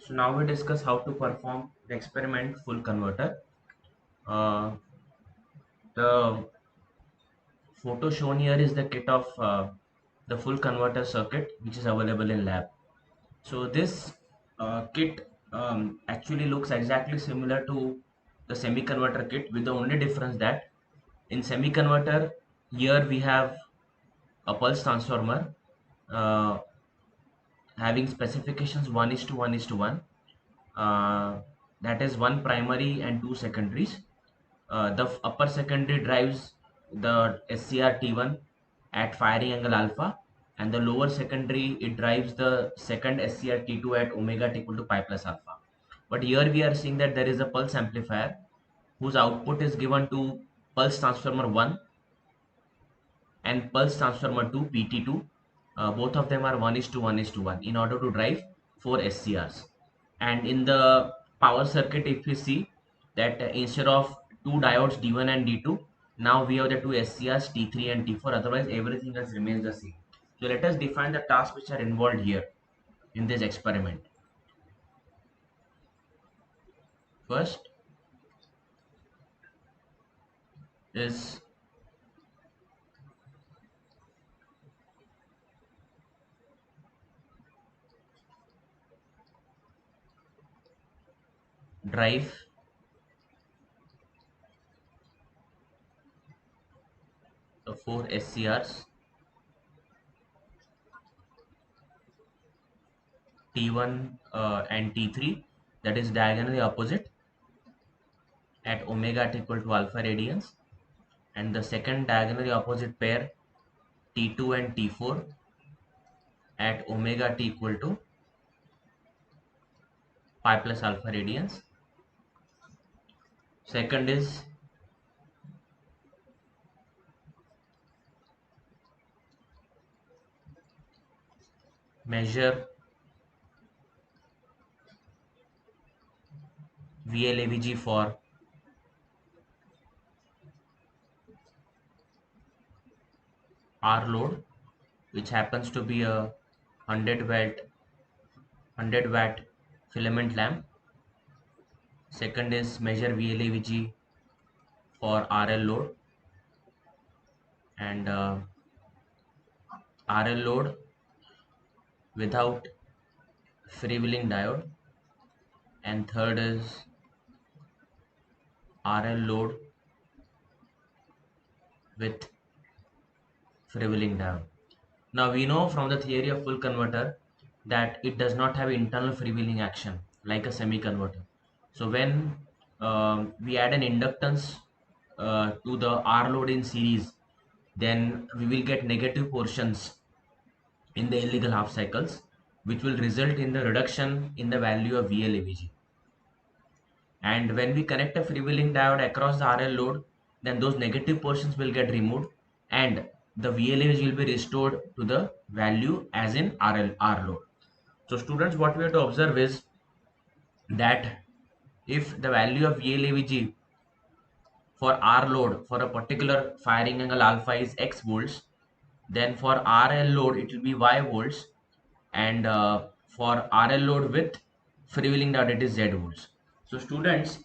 So now we discuss how to perform the experiment full converter. Uh, the photo shown here is the kit of the full converter circuit which is available in lab. So this kit actually looks exactly similar to the semi converter kit, with the only difference that in semi converter here we have a pulse transformer uh, having specifications 1 is to 1 is to 1, that is one primary and two secondaries. The upper secondary drives the SCR T1 at firing angle alpha, and the lower secondary it drives the second SCR T2 at omega t equal to pi plus alpha. But here we are seeing that there is a pulse amplifier whose output is given to pulse transformer 1 and pulse transformer 2 PT2. Both of them are 1 is to 1 is to 1 in order to drive 4 SCRs. And in the power circuit, if we see that instead of two diodes D1 and D2, now we have the two SCRs T3 and T4, otherwise everything else remains the same. So let us define the tasks which are involved here in this experiment. First is drive the four SCRs T1 and T3, that is diagonally opposite at omega t equal to alpha radians, and the second diagonally opposite pair T2 and T4 at omega t equal to pi plus alpha radians. Second is measure VLAVG for R load, which happens to be a 100 watt filament lamp. Second is measure VLAVG for RL load, and RL load without freewheeling diode. And third is RL load with freewheeling diode. Now we know from the theory of full converter that it does not have internal freewheeling action like a semi converter. So when we add an inductance to the R load in series, then we will get negative portions in the illegal half cycles, which will result in the reduction in the value of VLAVG. And when we connect a freewheeling diode across the RL load, then those negative portions will get removed and the VLAVG will be restored to the value as in R load. So students, what we have to observe is that if the value of VLAVG for R load for a particular firing angle alpha is X volts, then for RL load it will be Y volts, and for RL load with freewheeling diode it is Z volts. So students,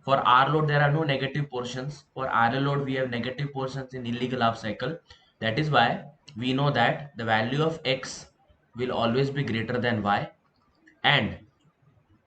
for R load there are no negative portions. For RL load we have negative portions in illegal half cycle. That is why we know that the value of X will always be greater than Y, and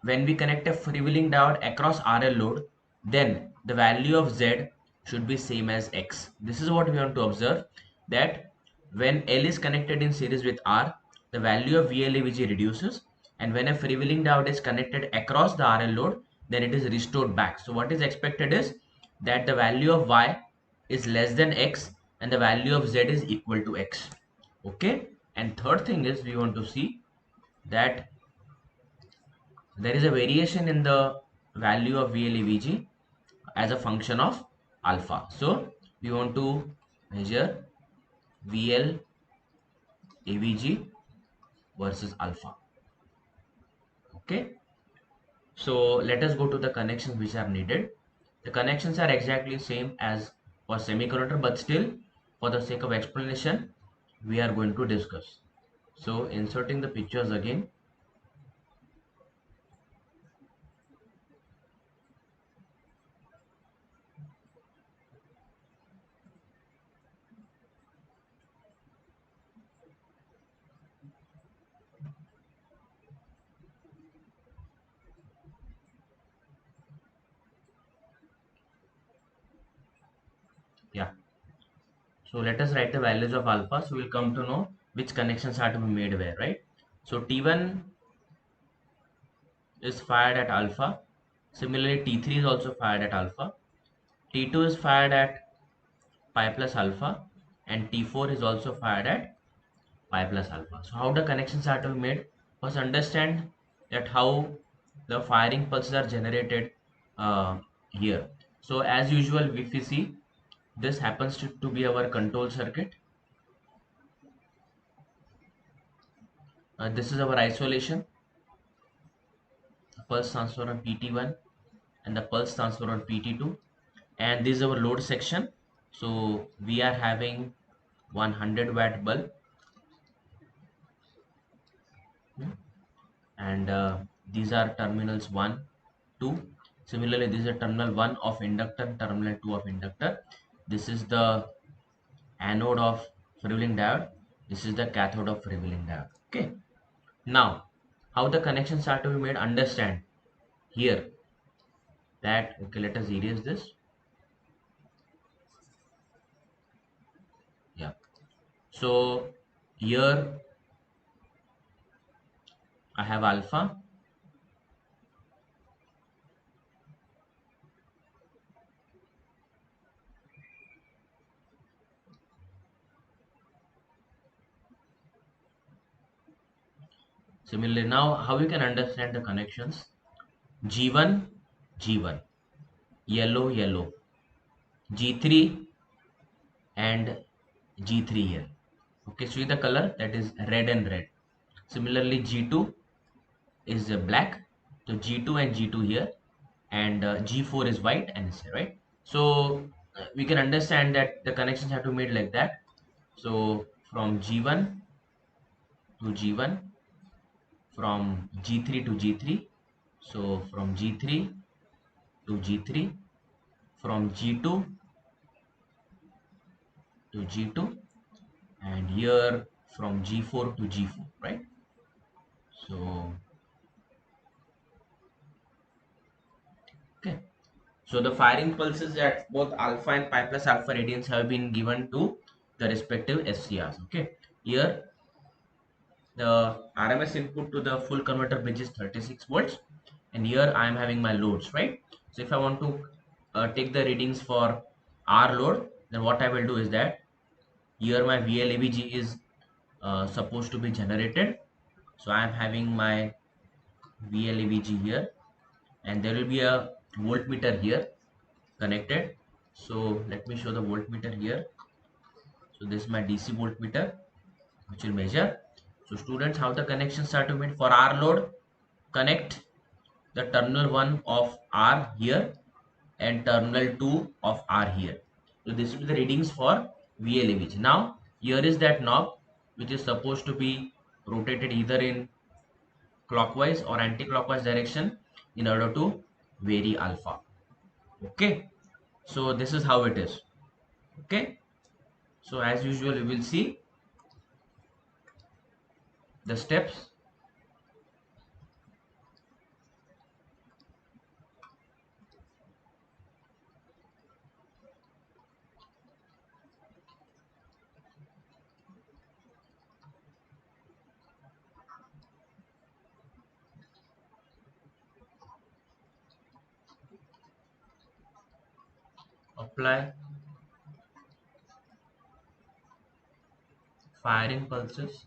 when we connect a freewheeling diode across RL load, then the value of Z should be same as X. This is what we want to observe, that when L is connected in series with R, the value of VLAVG reduces, and when a freewheeling diode is connected across the RL load, then it is restored back. So what is expected is that the value of Y is less than X and the value of Z is equal to X. Okay. And third thing is we want to see that there is a variation in the value of VLAVG as a function of alpha. So we want to measure VLAVG versus alpha. Okay. So let us go to the connections which are needed. The connections are exactly same as for semiconductor, but still for the sake of explanation we are going to discuss. So inserting the pictures again. So let us write the values of alpha. So we'll come to know which connections are to be made where, right? So T1 is fired at alpha. Similarly, T3 is also fired at alpha. T2 is fired at pi plus alpha, and T4 is also fired at pi plus alpha. So how the connections are to be made? First, understand that how the firing pulses are generated here. So as usual, if we see, this happens to be our control circuit. This is our isolation, pulse transfer on PT1 and the pulse transfer on PT2, and this is our load section. So we are having 100-watt bulb, and these are terminals 1, 2. Similarly, this is a terminal 1 of inductor, terminal 2 of inductor. This is the anode of freewheeling diode. This is the cathode of freewheeling diode. Okay. Now, how the connections are to be made? Understand here that, okay, let us erase this. Yeah. So here I have alpha. Similarly, now how we can understand the connections? G1, G1, yellow, yellow, G3 and G3 here. Okay, see the color, that is red and red. Similarly, G2 is black, so G2 and G2 here, and G4 is white and it's here, right? So we can understand that the connections have to be made like that. So from G1 to G1, from G3 to G3, so from G3 to G3, from G2 to G2, and here from G4 to G4, right? So okay, so the firing pulses at both alpha and pi plus alpha radians have been given to the respective SCRs. Okay, here the RMS input to the full converter bridge is 36 volts, and here I am having my loads, right? So if I want to take the readings for R load, then what I will do is that here my VLAVG is supposed to be generated. So I am having my VLAVG here, and there will be a voltmeter here connected. So let me show the voltmeter here. So this is my DC voltmeter which will measure. So students, how the connections are to made for R load? Connect the terminal 1 of R here and terminal 2 of R here. So this will be the readings for VLAVG. Now here is that knob which is supposed to be rotated either in clockwise or anti-clockwise direction in order to vary alpha. Okay, so this is how it is. Okay, so as usual we will see the steps. Apply firing pulses,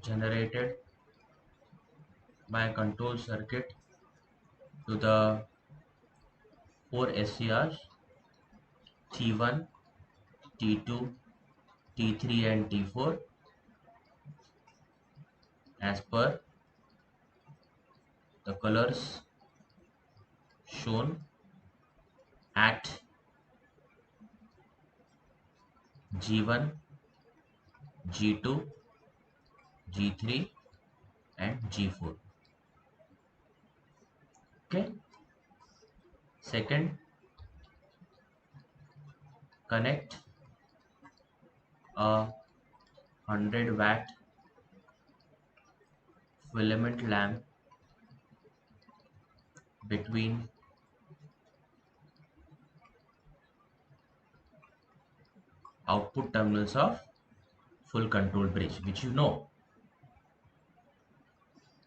generated by a control circuit to the 4 SCRs T1, T2, T3 and T4 as per the colors shown at G1, G2, G3 and G4. Okay. Second, connect a 100-watt filament lamp between output terminals of full control bridge, which you know.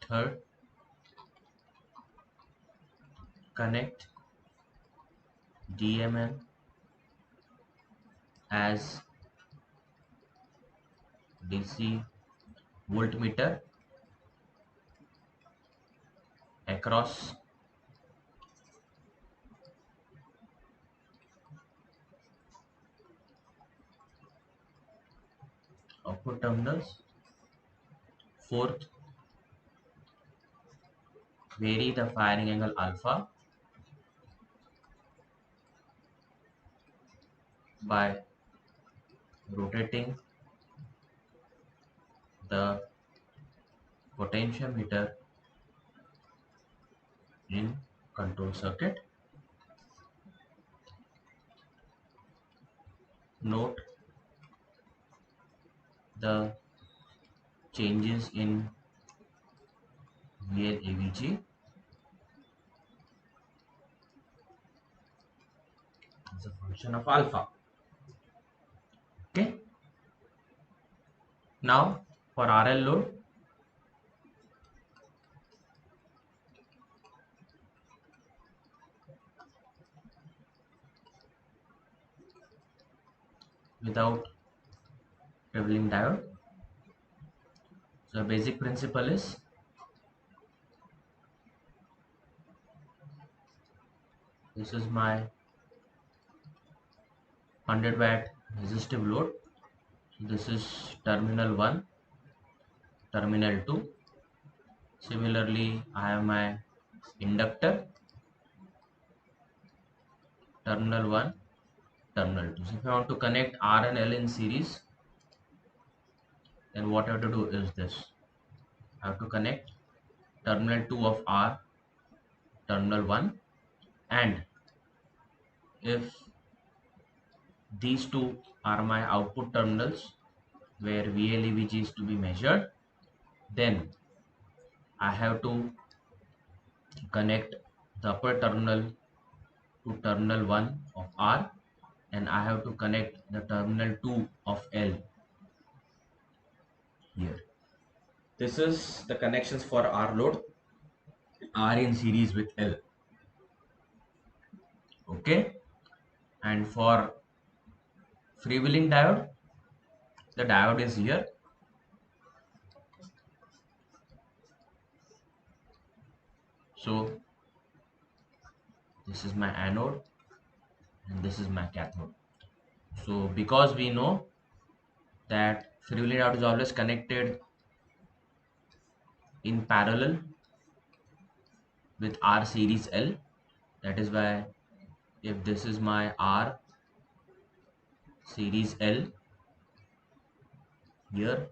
Third, connect DMM as DC voltmeter across output terminals. Fourth, vary the firing angle alpha by rotating the potentiometer in control circuit. Note the changes in VL/AVG as a function of alpha. Okay. Now for RL load, without traveling diode. So basic principle is this is my 100 watt resistive load. So this is terminal 1, terminal 2. Similarly, I have my inductor, terminal 1, terminal 2. So if I want to connect R and L in series, then what I have to do is this. I have to connect terminal 2 of R, terminal 1, and if these two are my output terminals where VL/AVG is to be measured, then I have to connect the upper terminal to terminal 1 of R, and I have to connect the terminal 2 of L here. This is the connections for R load, R in series with L. Okay, and for freewheeling diode, the diode is here. So this is my anode and this is my cathode. So because we know that freewheeling diode is always connected in parallel with R series L, that is why if this is my R series L here,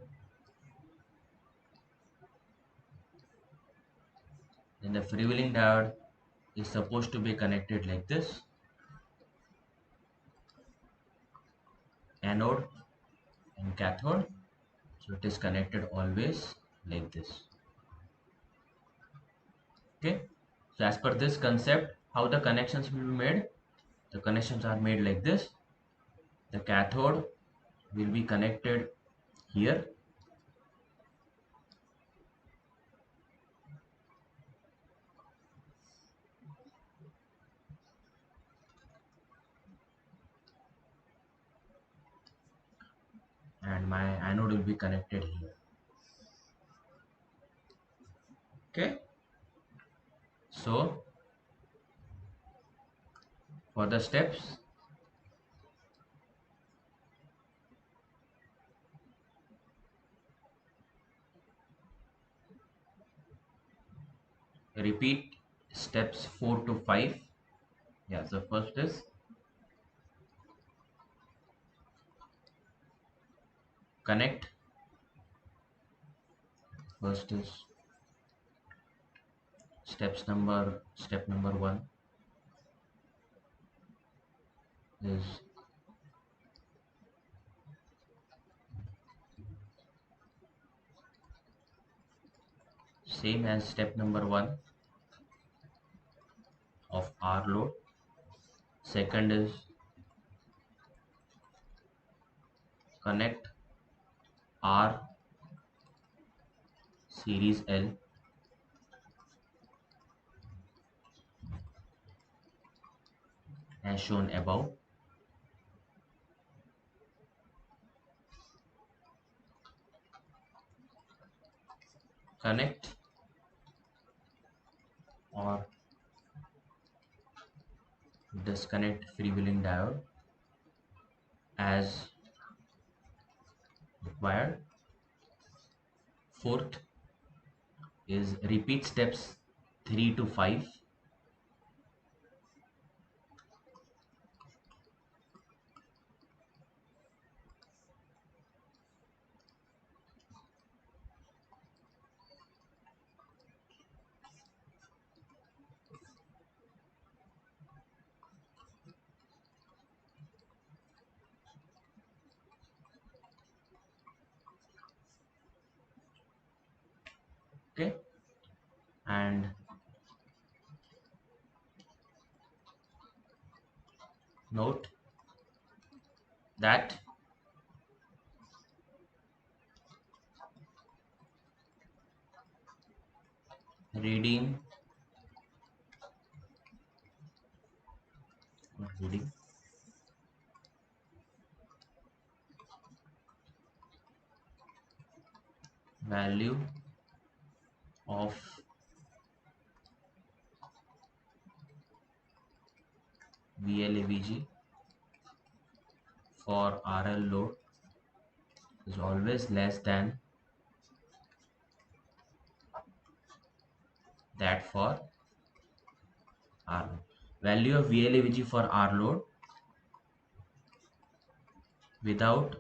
then the freewheeling diode is supposed to be connected like this, anode and cathode. So it is connected always like this. Okay, so as per this concept, how the connections will be made? The connections are made like this. The cathode will be connected here, and my anode will be connected here. Okay, so for the steps, repeat steps 4 to 5. Yeah, so first is connect. First is step number 1 is same as step number 1 of R load. Second is connect R series L as shown above. Connect or disconnect freewheeling diode as required. Fourth is repeat steps 3 to 5. Okay, and note that reading reading value of VLAVG for RL load is always less than that for R load. Value of VLAVG for R load without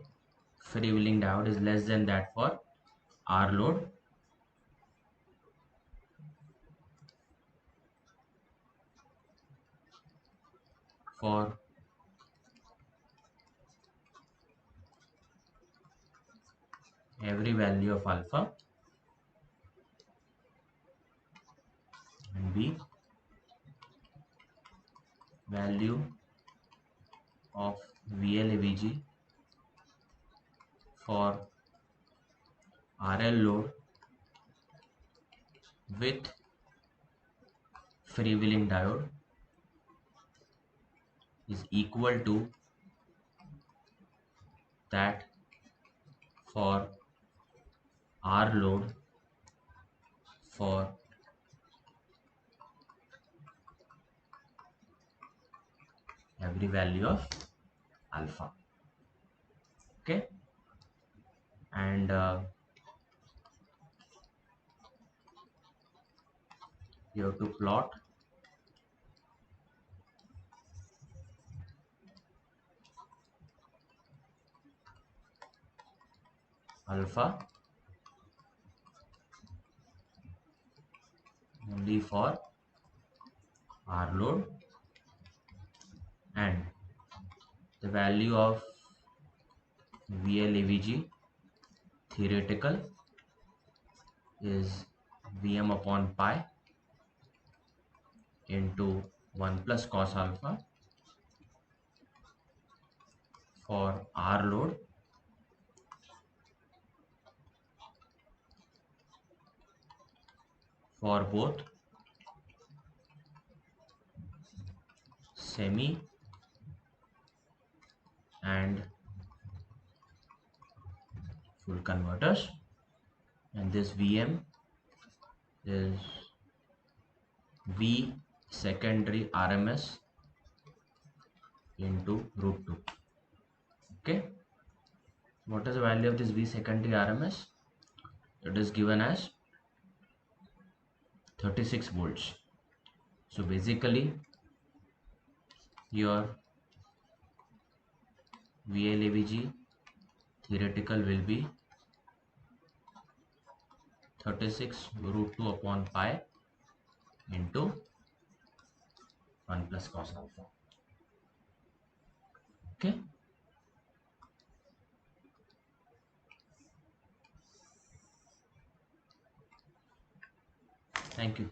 freewheeling diode is less than that for R load for every value of alpha, and B, value of VLAVG for RL load with freewheeling diode is equal to that for R load for every value of alpha. Okay, and you have to plot alpha only for R load, and the value of VLAVG theoretical is Vm upon pi into 1 plus cos alpha for R load for both semi and full converters, and this Vm is V secondary RMS into root 2. Okay, what is the value of this V secondary RMS? It is given as 36 volts. So basically your VLAVG theoretical will be 36 root 2 upon pi into 1 plus cos alpha. Okay, Thank you.